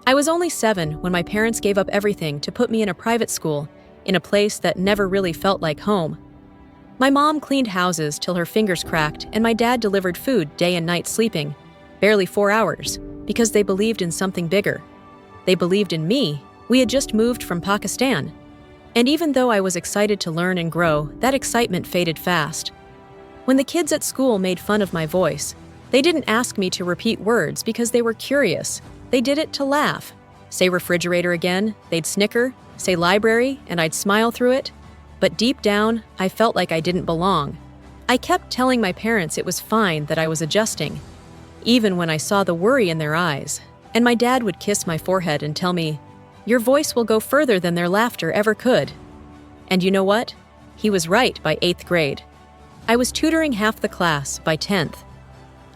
I was only 7 when my parents gave up everything to put me in a private school, in a place that never really felt like home. My mom cleaned houses till her fingers cracked, and my dad delivered food day and night sleeping, barely 4 hours, because they believed in something bigger. They believed in me. We had just moved from Pakistan. And even though I was excited to learn and grow, that excitement faded fast. When the kids at school made fun of my voice, they didn't ask me to repeat words because they were curious. They did it to laugh. Say refrigerator again, they'd snicker. Say library, and I'd smile through it. But deep down, I felt like I didn't belong. I kept telling my parents it was fine that I was adjusting, even when I saw the worry in their eyes. And my dad would kiss my forehead and tell me, "Your voice will go further than their laughter ever could." And you know what? He was right by 8th grade. I was tutoring half the class by 10th.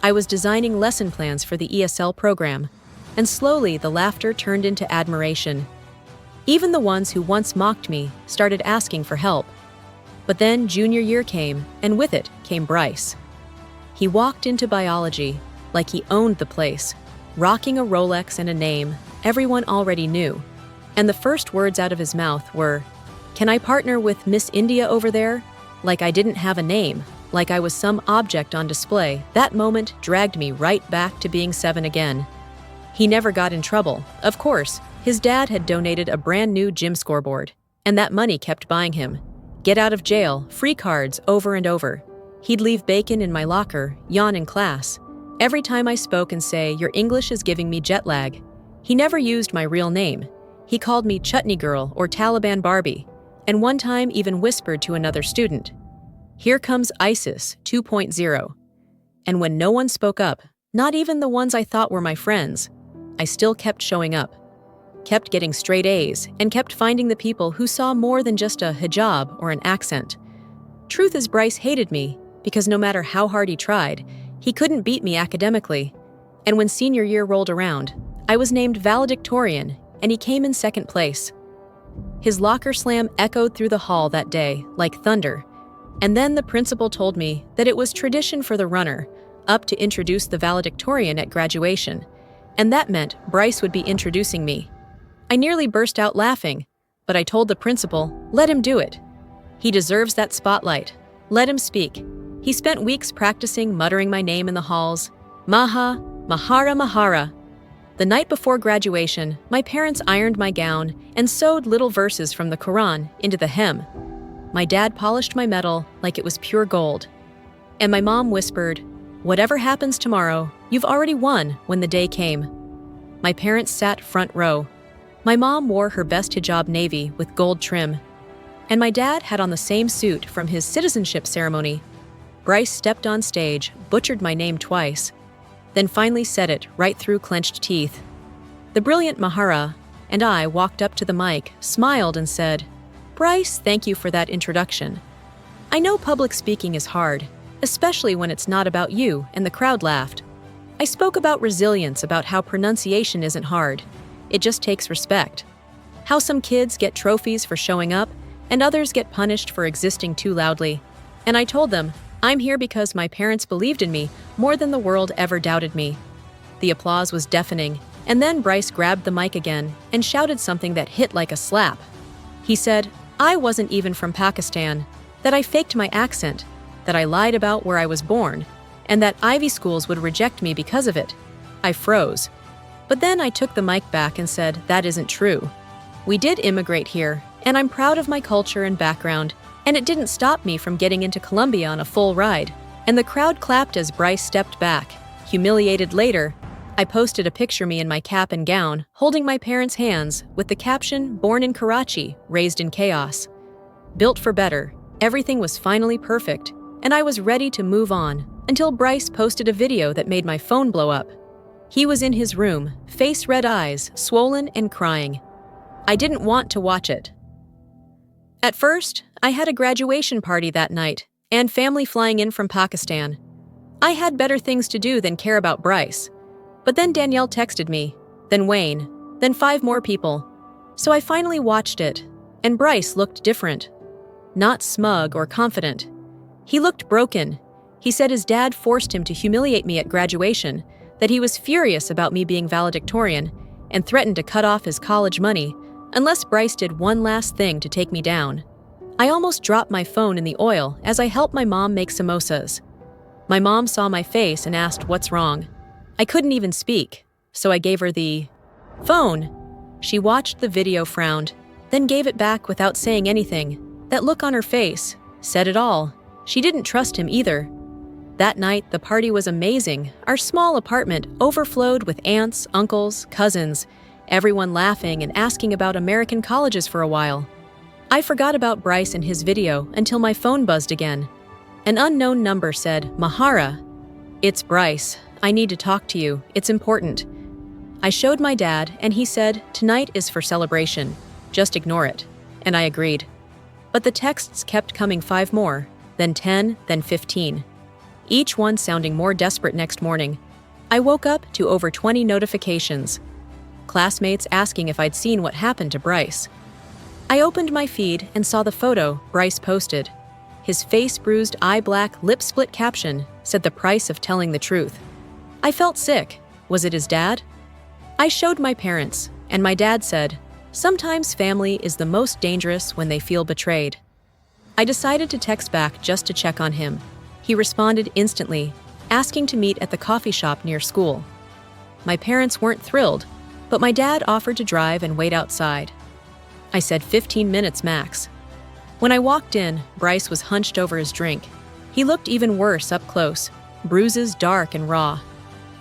I was designing lesson plans for the ESL program, and slowly the laughter turned into admiration. Even the ones who once mocked me started asking for help. But then junior year came, and with it came Bryce. He walked into biology like he owned the place, rocking a Rolex and a name everyone already knew. And the first words out of his mouth were, "Can I partner with Miss India over there?" Like I didn't have a name, like I was some object on display. That moment dragged me right back to being 7 again. He never got in trouble, of course. His dad had donated a brand new gym scoreboard, and that money kept buying him get out of jail, free cards over and over. He'd leave bacon in my locker, yawn in class. Every time I spoke and say, "Your English is giving me jet lag." He never used my real name. He called me Chutney Girl or Taliban Barbie, and one time even whispered to another student, "Here comes ISIS 2.0. And when no one spoke up, not even the ones I thought were my friends, I still kept showing up. Kept getting straight A's, and kept finding the people who saw more than just a hijab or an accent. Truth is, Bryce hated me, because no matter how hard he tried, he couldn't beat me academically. And when senior year rolled around, I was named valedictorian, and he came in 2nd place. His locker slam echoed through the hall that day, like thunder. And then the principal told me that it was tradition for the runner up to introduce the valedictorian at graduation, and that meant Bryce would be introducing me. I nearly burst out laughing, but I told the principal, let him do it. He deserves that spotlight. Let him speak. He spent weeks practicing muttering my name in the halls. Maha, Mahara, Mahara. The night before graduation, my parents ironed my gown and sewed little verses from the Quran into the hem. My dad polished my medal like it was pure gold. And my mom whispered, "Whatever happens tomorrow, you've already won," when the day came. My parents sat front row. My mom wore her best hijab navy with gold trim, and my dad had on the same suit from his citizenship ceremony. Bryce stepped on stage, butchered my name twice, then finally said it right through clenched teeth. The brilliant Mahara and I walked up to the mic, smiled and said, "Bryce, thank you for that introduction. I know public speaking is hard, especially when it's not about you," and the crowd laughed. I spoke about resilience, about how pronunciation isn't hard. It just takes respect. How some kids get trophies for showing up, and others get punished for existing too loudly. And I told them, I'm here because my parents believed in me more than the world ever doubted me. The applause was deafening, and then Bryce grabbed the mic again and shouted something that hit like a slap. He said, I wasn't even from Pakistan, that I faked my accent, that I lied about where I was born, and that Ivy schools would reject me because of it. I froze. But then I took the mic back and said, that isn't true. We did immigrate here, and I'm proud of my culture and background, and it didn't stop me from getting into Columbia on a full ride. And the crowd clapped as Bryce stepped back. Humiliated later, I posted a picture me in my cap and gown, holding my parents' hands, with the caption, "Born in Karachi, raised in chaos." Built for better, everything was finally perfect, and I was ready to move on, until Bryce posted a video that made my phone blow up. He was in his room, face red eyes, swollen and crying. I didn't want to watch it. At first, I had a graduation party that night, and family flying in from Pakistan. I had better things to do than care about Bryce. But then Danielle texted me, then Wayne, then 5 more people. So I finally watched it, and Bryce looked different. Not smug or confident. He looked broken. He said his dad forced him to humiliate me at graduation, that he was furious about me being valedictorian, and threatened to cut off his college money unless Bryce did one last thing to take me down. I almost dropped my phone in the oil as I helped my mom make samosas. My mom saw my face and asked what's wrong. I couldn't even speak, so I gave her the phone. She watched the video, frowned, then gave it back without saying anything. That look on her face said it all. She didn't trust him either. That night, the party was amazing. Our small apartment overflowed with aunts, uncles, cousins, everyone laughing and asking about American colleges for a while. I forgot about Bryce and his video until my phone buzzed again. An unknown number said, "Mahara." "It's Bryce. I need to talk to you. It's important." I showed my dad, and he said, "Tonight is for celebration. Just ignore it." And I agreed. But the texts kept coming, 5 more, then 10, then 15. Each one sounding more desperate. Next morning, I woke up to over 20 notifications. Classmates asking if I'd seen what happened to Bryce. I opened my feed and saw the photo Bryce posted. His face bruised, eye black, lip split caption said the price of telling the truth. I felt sick. Was it his dad? I showed my parents, and my dad said, "Sometimes family is the most dangerous when they feel betrayed." I decided to text back just to check on him. He responded instantly, asking to meet at the coffee shop near school. My parents weren't thrilled, but my dad offered to drive and wait outside. I said 15 minutes max. When I walked in, Bryce was hunched over his drink. He looked even worse up close, bruises dark and raw.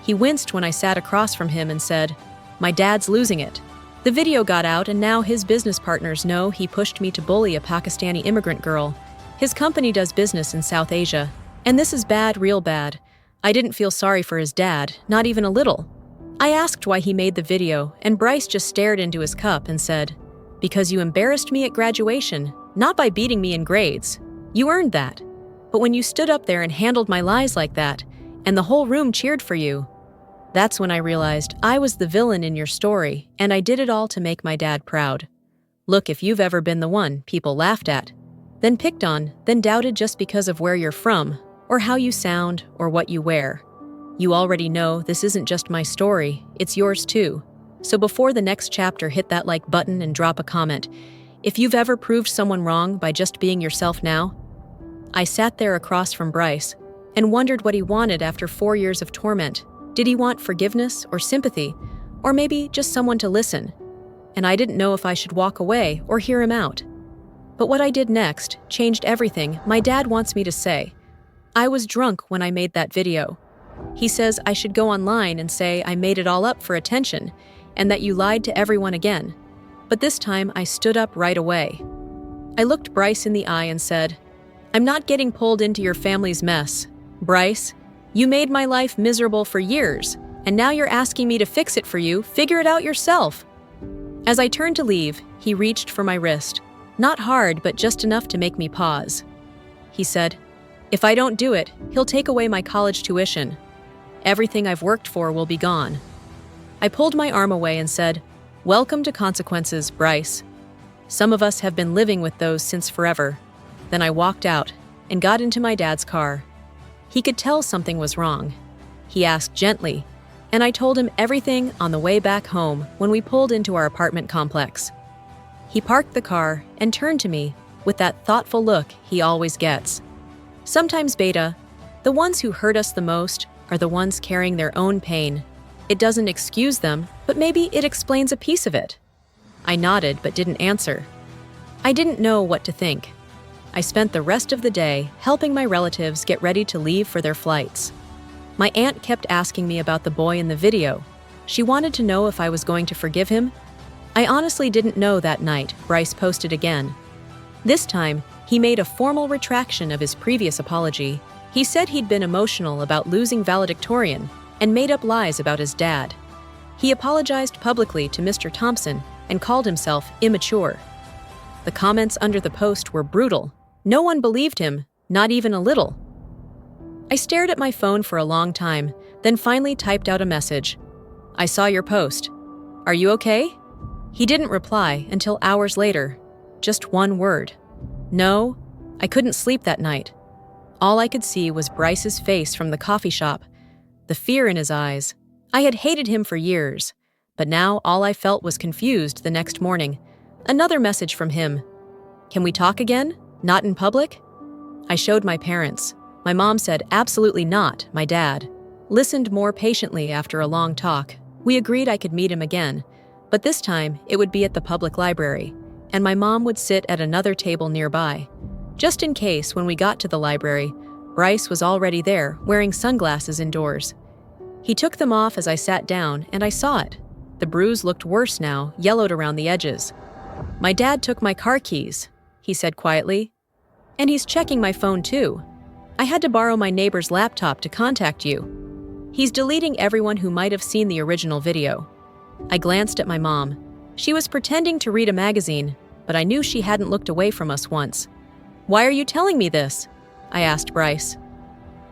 He winced when I sat across from him and said, "My dad's losing it." The video got out, and now his business partners know he pushed me to bully a Pakistani immigrant girl. His company does business in South Asia, and this is bad, real bad. I didn't feel sorry for his dad, not even a little. I asked why he made the video, and Bryce just stared into his cup and said, "Because you embarrassed me at graduation, not by beating me in grades. You earned that. But when you stood up there and handled my lies like that, and the whole room cheered for you, that's when I realized I was the villain in your story, and I did it all to make my dad proud. Look, if you've ever been the one people laughed at, then picked on, then doubted just because of where you're from, or how you sound, or what you wear, you already know this isn't just my story, it's yours too. So before the next chapter, hit that like button and drop a comment. If you've ever proved someone wrong by just being yourself now." I sat there across from Bryce and wondered what he wanted after 4 years of torment. Did he want forgiveness or sympathy, or maybe just someone to listen? And I didn't know if I should walk away or hear him out. But what I did next changed everything. My dad wants me to say, "I was drunk when I made that video." He says I should go online and say I made it all up for attention and that you lied to everyone again. But this time I stood up right away. I looked Bryce in the eye and said, "I'm not getting pulled into your family's mess. Bryce, you made my life miserable for years, and now you're asking me to fix it for you. Figure it out yourself." As I turned to leave, he reached for my wrist. Not hard, but just enough to make me pause. He said, "If I don't do it, he'll take away my college tuition. Everything I've worked for will be gone." I pulled my arm away and said, "Welcome to consequences, Bryce. Some of us have been living with those since forever." Then I walked out and got into my dad's car. He could tell something was wrong. He asked gently, and I told him everything on the way back home when we pulled into our apartment complex. He parked the car and turned to me with that thoughtful look he always gets. "Sometimes, Beta, the ones who hurt us the most are the ones carrying their own pain. It doesn't excuse them, but maybe it explains a piece of it." I nodded but didn't answer. I didn't know what to think. I spent the rest of the day helping my relatives get ready to leave for their flights. My aunt kept asking me about the boy in the video. She wanted to know if I was going to forgive him. I honestly didn't know that night. Bryce posted again. This time, he made a formal retraction of his previous apology. He said he'd been emotional about losing valedictorian and made up lies about his dad. He apologized publicly to Mr. Thompson and called himself immature. The comments under the post were brutal. No one believed him, not even a little. I stared at my phone for a long time, then finally typed out a message. "I saw your post. Are you okay?" He didn't reply until hours later. Just one word. No, I couldn't sleep that night. All I could see was Bryce's face from the coffee shop, the fear in his eyes. I had hated him for years, But now all I felt was confused the next morning. Another message from him. Can we talk again? Not in public? I showed my parents. My mom said absolutely not, my dad. Listened more patiently after a long talk. We agreed I could meet him again, but this time it would be at the public library, and my mom would sit at another table nearby. Just in case, when we got to the library, Bryce was already there, wearing sunglasses indoors. He took them off as I sat down, and I saw it. The bruise looked worse now, yellowed around the edges. My dad took my car keys, he said quietly. And he's checking my phone too. I had to borrow my neighbor's laptop to contact you. He's deleting everyone who might have seen the original video. I glanced at my mom. She was pretending to read a magazine, but I knew she hadn't looked away from us once. Why are you telling me this? I asked Bryce.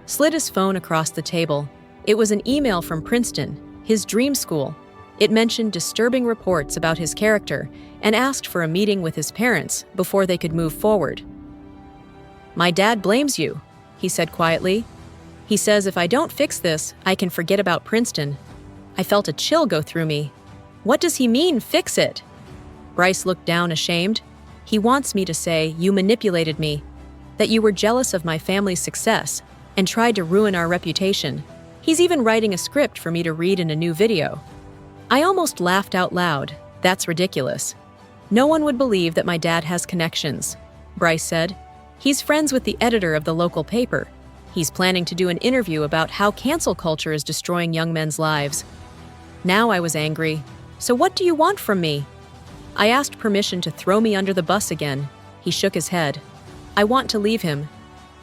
Slid his phone across the table. It was an email from Princeton, his dream school. It mentioned disturbing reports about his character and asked for a meeting with his parents before they could move forward. My dad blames you, he said quietly. He says if I don't fix this, I can forget about Princeton. I felt a chill go through me. What does he mean, fix it? Bryce looked down ashamed. He wants me to say you manipulated me, that you were jealous of my family's success and tried to ruin our reputation. He's even writing a script for me to read in a new video. I almost laughed out loud. That's ridiculous. No one would believe that my dad has connections, Bryce said. He's friends with the editor of the local paper. He's planning to do an interview about how cancel culture is destroying young men's lives. Now I was angry. So what do you want from me? I asked permission to throw me under the bus again. He shook his head. I want to leave him.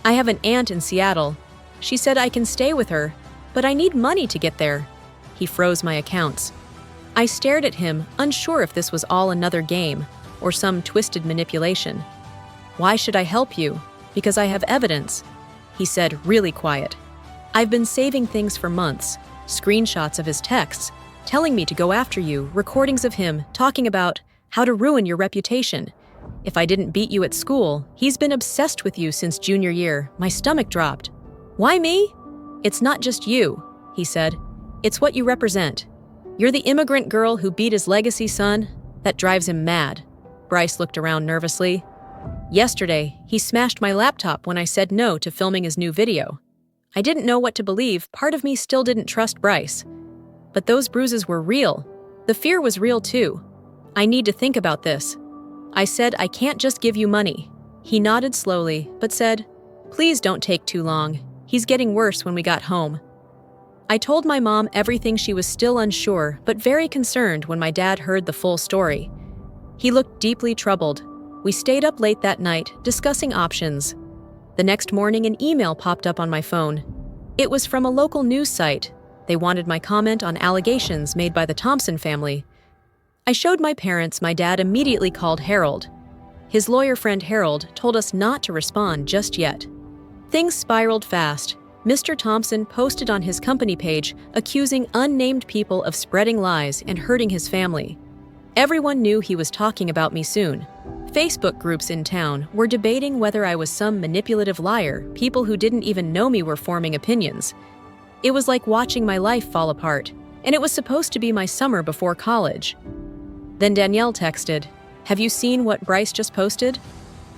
I have an aunt in Seattle. She said I can stay with her, but I need money to get there. He froze my accounts. I stared at him, unsure if this was all another game or some twisted manipulation. Why should I help you? Because I have evidence, he said, really quiet. I've been saving things for months, screenshots of his texts, telling me to go after you, recordings of him talking about how to ruin your reputation. If I didn't beat you at school, he's been obsessed with you since junior year. My stomach dropped. Why me? It's not just you, he said. It's what you represent. You're the immigrant girl who beat his legacy son. That drives him mad. Bryce looked around nervously. Yesterday, he smashed my laptop when I said no to filming his new video. I didn't know what to believe. Part of me still didn't trust Bryce. But those bruises were real. The fear was real too. I need to think about this. I said I can't just give you money. He nodded slowly, but said, please don't take too long. He's getting worse when we got home. I told my mom everything. She was still unsure, but very concerned when my dad heard the full story. He looked deeply troubled. We stayed up late that night, discussing options. The next morning, an email popped up on my phone. It was from a local news site. They wanted my comment on allegations made by the Thompson family. I showed my parents. My dad immediately called Harold. His lawyer friend Harold told us not to respond just yet. Things spiraled fast. Mr. Thompson posted on his company page accusing unnamed people of spreading lies and hurting his family. Everyone knew he was talking about me soon. Facebook groups in town were debating whether I was some manipulative liar. People who didn't even know me were forming opinions. It was like watching my life fall apart, and it was supposed to be my summer before college. Then Danielle texted, "Have you seen what Bryce just posted?"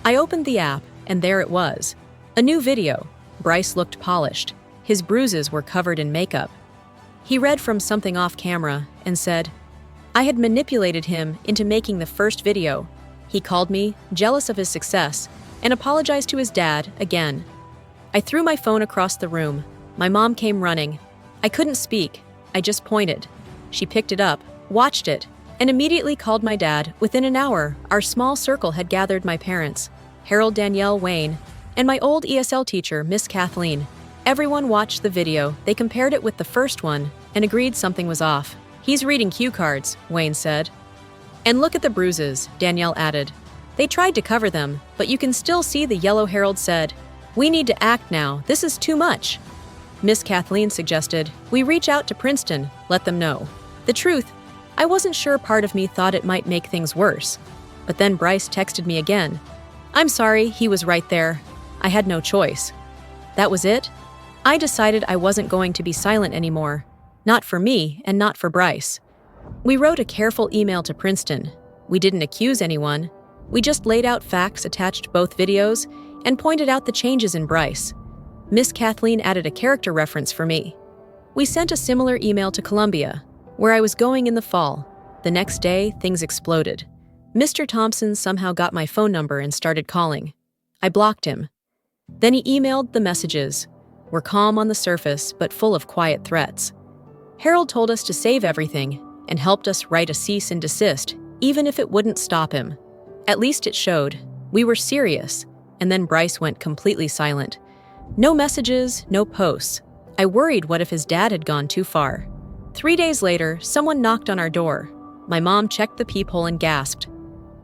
I opened the app, and there it was. A new video. Bryce looked polished. His bruises were covered in makeup. He read from something off camera and said, I had manipulated him into making the first video. He called me, jealous of his success, and apologized to his dad again. I threw my phone across the room. My mom came running. I couldn't speak. I just pointed. She picked it up, watched it, and immediately called my dad. Within an hour, our small circle had gathered my parents, Harold, Danielle, Wayne, and my old ESL teacher, Miss Kathleen. Everyone watched the video. They compared it with the first one and agreed something was off. He's reading cue cards, Wayne said. And look at the bruises, Danielle added. They tried to cover them, but you can still see the yellow. Harold said, We need to act now. This is too much. Miss Kathleen suggested, we reach out to Princeton, let them know. The truth, I wasn't sure. Part of me thought it might make things worse. But then Bryce texted me again. I'm sorry, he was right there. I had no choice. That was it? I decided I wasn't going to be silent anymore. Not for me and not for Bryce. We wrote a careful email to Princeton. We didn't accuse anyone. We just laid out facts, attached both videos, and pointed out the changes in Bryce. Miss Kathleen added a character reference for me. We sent a similar email to Columbia, where I was going in the fall. The next day, things exploded. Mr. Thompson somehow got my phone number and started calling. I blocked him. Then he emailed the messages. Were calm on the surface, but full of quiet threats. Harold told us to save everything and helped us write a cease and desist, even if it wouldn't stop him. At least it showed. We were serious. And then Bryce went completely silent. No messages, no posts. I worried what if his dad had gone too far. 3 days later, someone knocked on our door. My mom checked the peephole and gasped.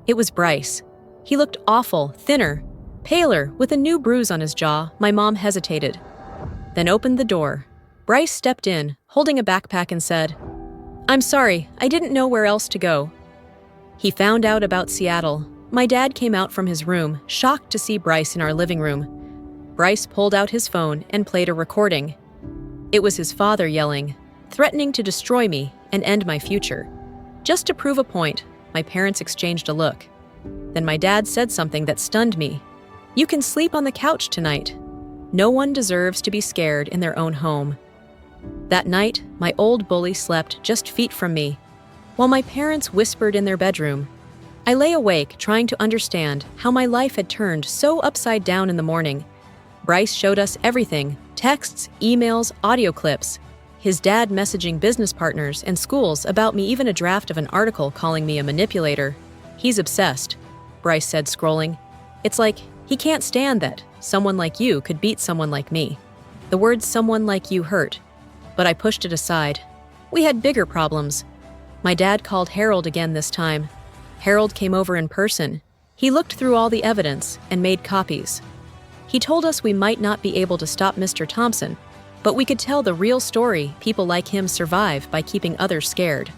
It was Bryce. He looked awful, thinner, paler, with a new bruise on his jaw. My mom hesitated, then opened the door. Bryce stepped in, holding a backpack, and said, "I'm sorry, I didn't know where else to go." He found out about Seattle. My dad came out from his room, shocked to see Bryce in our living room. Bryce pulled out his phone and played a recording. It was his father yelling, threatening to destroy me and end my future. Just to prove a point, my parents exchanged a look. Then my dad said something that stunned me. "You can sleep on the couch tonight. No one deserves to be scared in their own home." That night, my old bully slept just feet from me, while my parents whispered in their bedroom. I lay awake trying to understand how my life had turned so upside down in the morning. Bryce showed us everything: texts, emails, audio clips. His dad messaging business partners and schools about me, even a draft of an article calling me a manipulator. "He's obsessed," Bryce said, scrolling. "It's like he can't stand that someone like you could beat someone like me." The word "someone like you" hurt, but I pushed it aside. We had bigger problems. My dad called Harold again this time. Harold came over in person. He looked through all the evidence and made copies. He told us we might not be able to stop Mr. Thompson, but we could tell the real story people like him survive by keeping others scared.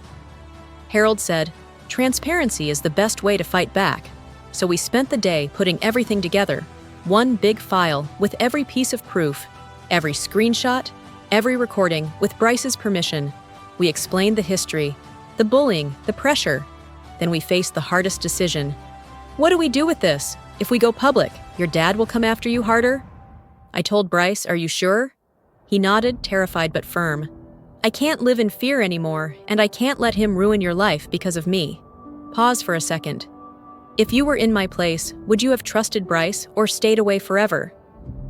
Harold said, "Transparency is the best way to fight back." So we spent the day putting everything together, one big file with every piece of proof, every screenshot, every recording, with Bryce's permission. We explained the history, the bullying, the pressure. Then we faced the hardest decision. What do we do with this? If we go public, your dad will come after you harder? I told Bryce, "Are you sure?" He nodded, terrified but firm. "I can't live in fear anymore, and I can't let him ruin your life because of me." Pause for a second. If you were in my place, would you have trusted Bryce or stayed away forever?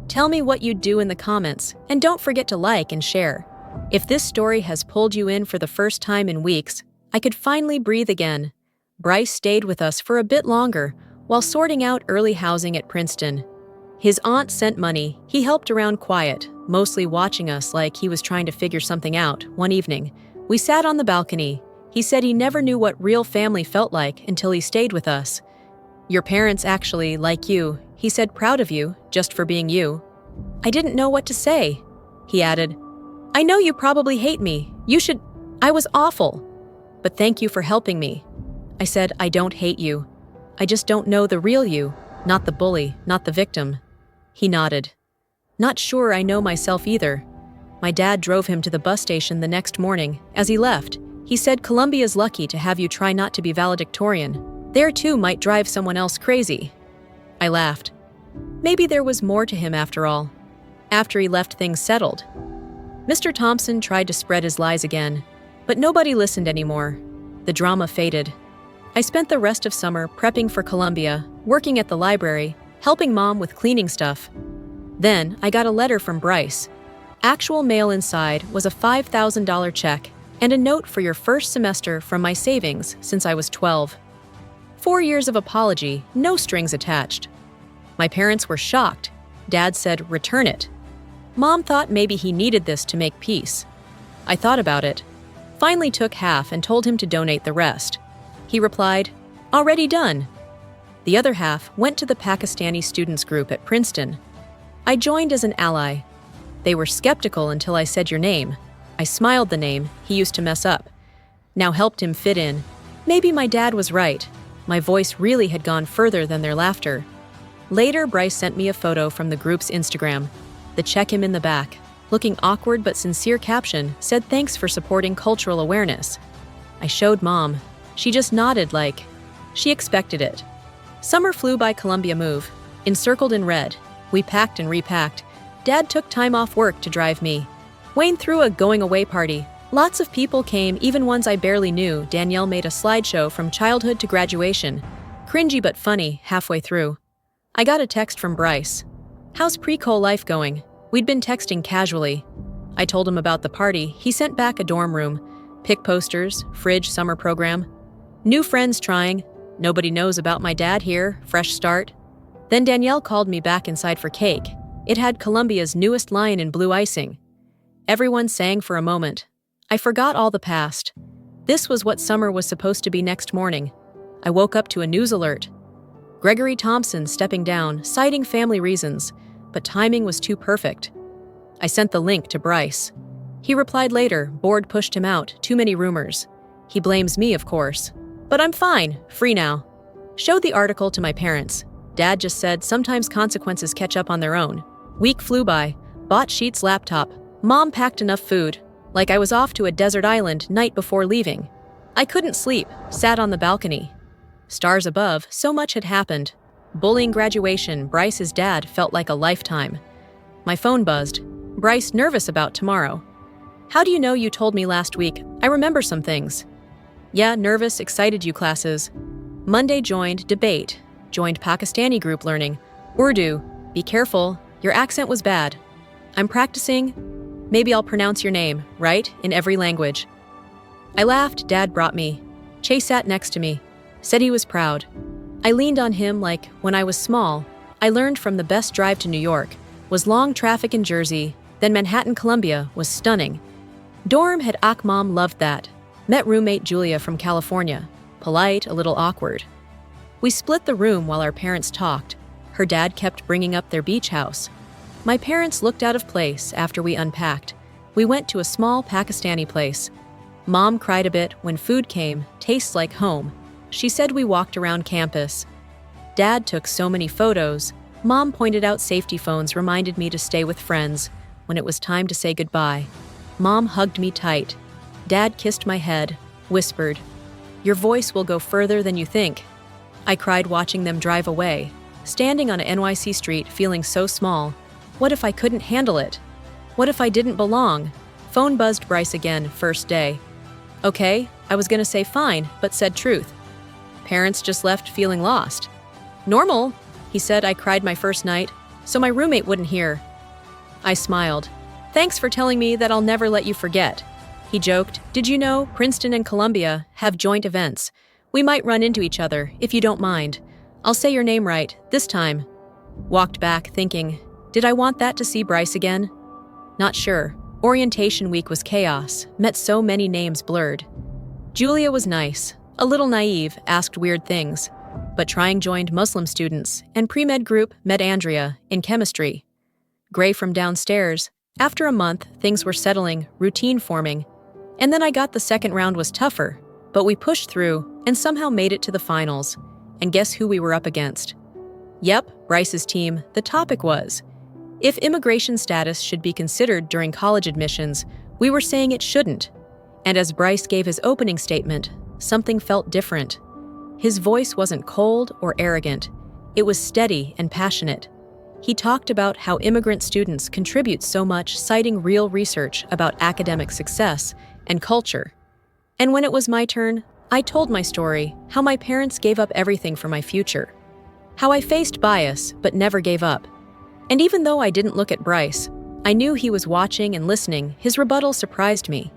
Tell me what you'd do in the comments, and don't forget to like and share. If this story has pulled you in for the first time in weeks, I could finally breathe again. Bryce stayed with us for a bit longer while sorting out early housing at Princeton. His aunt sent money. He helped around quiet, mostly watching us like he was trying to figure something out. One evening, we sat on the balcony. He said he never knew what real family felt like until he stayed with us. "Your parents actually like you," he said, "proud of you, just for being you." I didn't know what to say. He added, "I know you probably hate me. You should. I was awful. But thank you for helping me." I said, "I don't hate you. I just don't know the real you, not the bully, not the victim." He nodded. "Not sure I know myself either." My dad drove him to the bus station the next morning. As he left, he said, "Columbia's lucky to have you. Try not to be valedictorian. There too might drive someone else crazy." I laughed. Maybe there was more to him after all. After he left, things settled. Mr. Thompson tried to spread his lies again, but nobody listened anymore. The drama faded. I spent the rest of summer prepping for Columbia, working at the library, helping Mom with cleaning stuff. Then I got a letter from Bryce. Actual mail inside was a $5,000 check and a note for your first semester from my savings since I was 12. 4 years of apology, no strings attached. My parents were shocked. Dad said, "Return it." Mom thought maybe he needed this to make peace. I thought about it, finally took half and told him to donate the rest. He replied, "Already done." The other half went to the Pakistani students group at Princeton. I joined as an ally. They were skeptical until I said your name. I smiled the name he used to mess up. Now helped him fit in. Maybe my dad was right. My voice really had gone further than their laughter. Later, Bryce sent me a photo from the group's Instagram. The check him in the back, looking awkward but sincere caption, said, "Thanks for supporting cultural awareness." I showed Mom. She just nodded like she expected it. Summer flew by Columbia Move, encircled in red. We packed and repacked. Dad took time off work to drive me. Wayne threw a going-away party. Lots of people came, even ones I barely knew. Danielle made a slideshow from childhood to graduation. Cringy but funny, halfway through. I got a text from Bryce. "How's pre-co life going?" We'd been texting casually. I told him about the party. He sent back a dorm room. Pick posters, fridge summer program. New friends trying. Nobody knows about my dad here, fresh start. Then Danielle called me back inside for cake. It had Columbia's newest lion in blue icing. Everyone sang for a moment. I forgot all the past. This was what summer was supposed to be next morning. I woke up to a news alert. Gregory Thompson stepping down, citing family reasons, but timing was too perfect. I sent the link to Bryce. He replied later, board pushed him out, too many rumors. He blames me, of course. But I'm fine, free now. Showed the article to my parents. Dad just said sometimes consequences catch up on their own. Week flew by, bought Sheet's laptop. Mom packed enough food, like I was off to a desert island night before leaving. I couldn't sleep, sat on the balcony. Stars above, so much had happened. Bullying graduation, Bryce's dad felt like a lifetime. My phone buzzed. Bryce, nervous about tomorrow. "How do you know you told me last week? I remember some things." "Yeah, nervous, excited you classes." Monday joined debate. Joined Pakistani group learning. Urdu. Be careful, your accent was bad. I'm practicing. Maybe I'll pronounce your name, right, in every language. I laughed. Dad brought me. Chase sat next to me. Said he was proud. I leaned on him like, when I was small, I learned from the best drive to New York, was long traffic in Jersey, then Manhattan, Columbia, was stunning. Dorm had Mom loved that. Met roommate Julia from California. Polite, a little awkward. We split the room while our parents talked. Her dad kept bringing up their beach house. My parents looked out of place after we unpacked. We went to a small Pakistani place. Mom cried a bit when food came, tastes like home. She said we walked around campus. Dad took so many photos. Mom pointed out safety phones, reminded me to stay with friends. When it was time to say goodbye, Mom hugged me tight. Dad kissed my head, whispered, "Your voice will go further than you think." I cried watching them drive away, standing on a NYC street feeling so small. What if I couldn't handle it? What if I didn't belong? Phone buzzed. Bryce again, first day. Okay, I was gonna say fine, but said truth. Parents just left feeling lost. Normal, he said. I cried my first night, so my roommate wouldn't hear. I smiled. Thanks for telling me that I'll never let you forget. He joked, did you know Princeton and Columbia have joint events? We might run into each other, if you don't mind. I'll say your name right, this time. Walked back thinking, did I want that to see Bryce again? Not sure. Orientation week was chaos, met so many names blurred. Julia was nice, a little naive, asked weird things. But trying joined Muslim students, and pre-med group met Andrea, in chemistry. Gray from downstairs. After a month, things were settling, routine forming. And then I got the second round was tougher, but we pushed through and somehow made it to the finals. And guess who we were up against? Yep, Bryce's team. The topic was, if immigration status should be considered during college admissions, we were saying it shouldn't. And as Bryce gave his opening statement, something felt different. His voice wasn't cold or arrogant. It was steady and passionate. He talked about how immigrant students contribute so much, citing real research about academic success and culture. And when it was my turn, I told my story, how my parents gave up everything for my future. How I faced bias, but never gave up. And even though I didn't look at Bryce, I knew he was watching and listening. His rebuttal surprised me.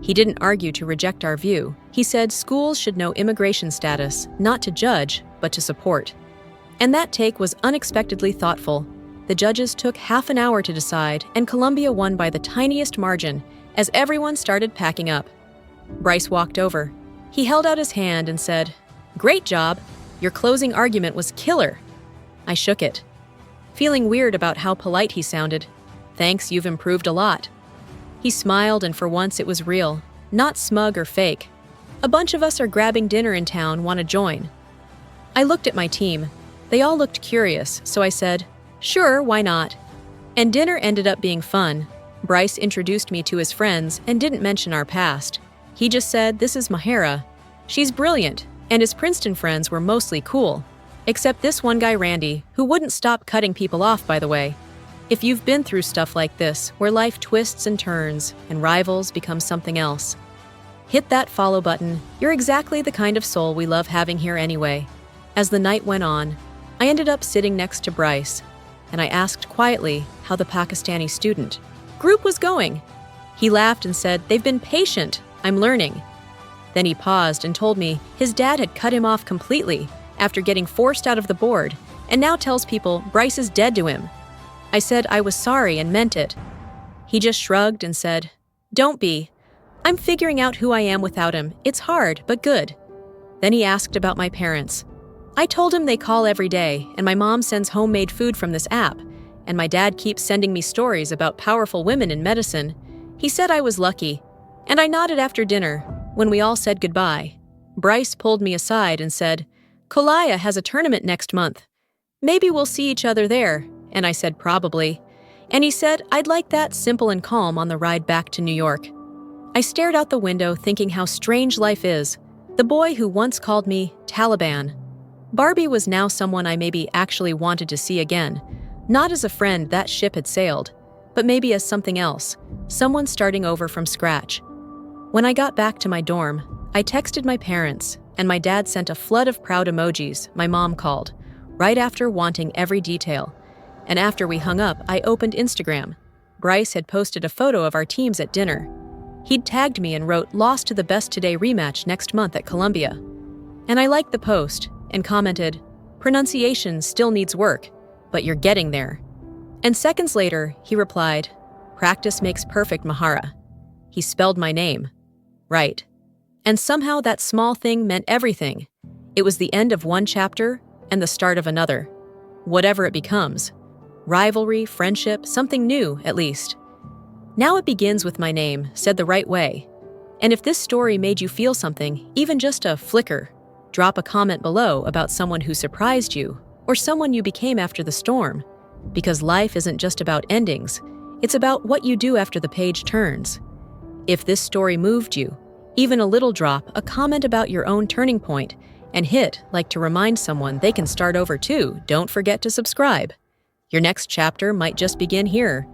He didn't argue to reject our view. He said schools should know immigration status, not to judge, but to support. And that take was unexpectedly thoughtful. The judges took half an hour to decide, and Columbia won by the tiniest margin as everyone started packing up. Bryce walked over. He held out his hand and said, "Great job. Your closing argument was killer." I shook it, feeling weird about how polite he sounded. "Thanks, you've improved a lot." He smiled, and for once it was real, not smug or fake. "A bunch of us are grabbing dinner in town, want to join?" I looked at my team. They all looked curious, so I said, "Sure, why not?" And dinner ended up being fun. Bryce introduced me to his friends and didn't mention our past. He just said, "This is Mahara. She's brilliant," and his Princeton friends were mostly cool. Except this one guy, Randy, who wouldn't stop cutting people off, by the way. If you've been through stuff like this, where life twists and turns, and rivals become something else, hit that follow button. You're exactly the kind of soul we love having here anyway. As the night went on, I ended up sitting next to Bryce, and I asked quietly how the Pakistani student group was going. He laughed and said, "They've been patient. I'm learning." Then he paused and told me his dad had cut him off completely after getting forced out of the board, and now tells people Bryce is dead to him. I said I was sorry and meant it. He just shrugged and said, "Don't be. I'm figuring out who I am without him. It's hard, but good." Then he asked about my parents. I told him they call every day, and my mom sends homemade food from this app, and my dad keeps sending me stories about powerful women in medicine. He said I was lucky, and I nodded after dinner. When we all said goodbye, Bryce pulled me aside and said, "Kolaya has a tournament next month. Maybe we'll see each other there," and I said probably. And he said I'd like that simple and calm on the ride back to New York. I stared out the window thinking how strange life is. The boy who once called me Taliban Barbie was now someone I maybe actually wanted to see again, not as a friend that ship had sailed, but maybe as something else, someone starting over from scratch. When I got back to my dorm, I texted my parents, and my dad sent a flood of proud emojis, my mom called, right after wanting every detail. And after we hung up, I opened Instagram. Bryce had posted a photo of our teams at dinner. He'd tagged me and wrote, "Lost to the best today rematch next month at Columbia." And I liked the post and commented, "Pronunciation still needs work, but you're getting there." And seconds later, he replied, "Practice makes perfect, Mahara." He spelled my name right. And somehow that small thing meant everything. It was the end of one chapter and the start of another. Whatever it becomes. Rivalry, friendship, something new, at least. Now it begins with my name, said the right way. And if this story made you feel something, even just a flicker, drop a comment below about someone who surprised you or someone you became after the storm. Because life isn't just about endings, it's about what you do after the page turns. If this story moved you, even a little, drop a comment about your own turning point and hit like to remind someone they can start over too. Don't forget to subscribe. Your next chapter might just begin here.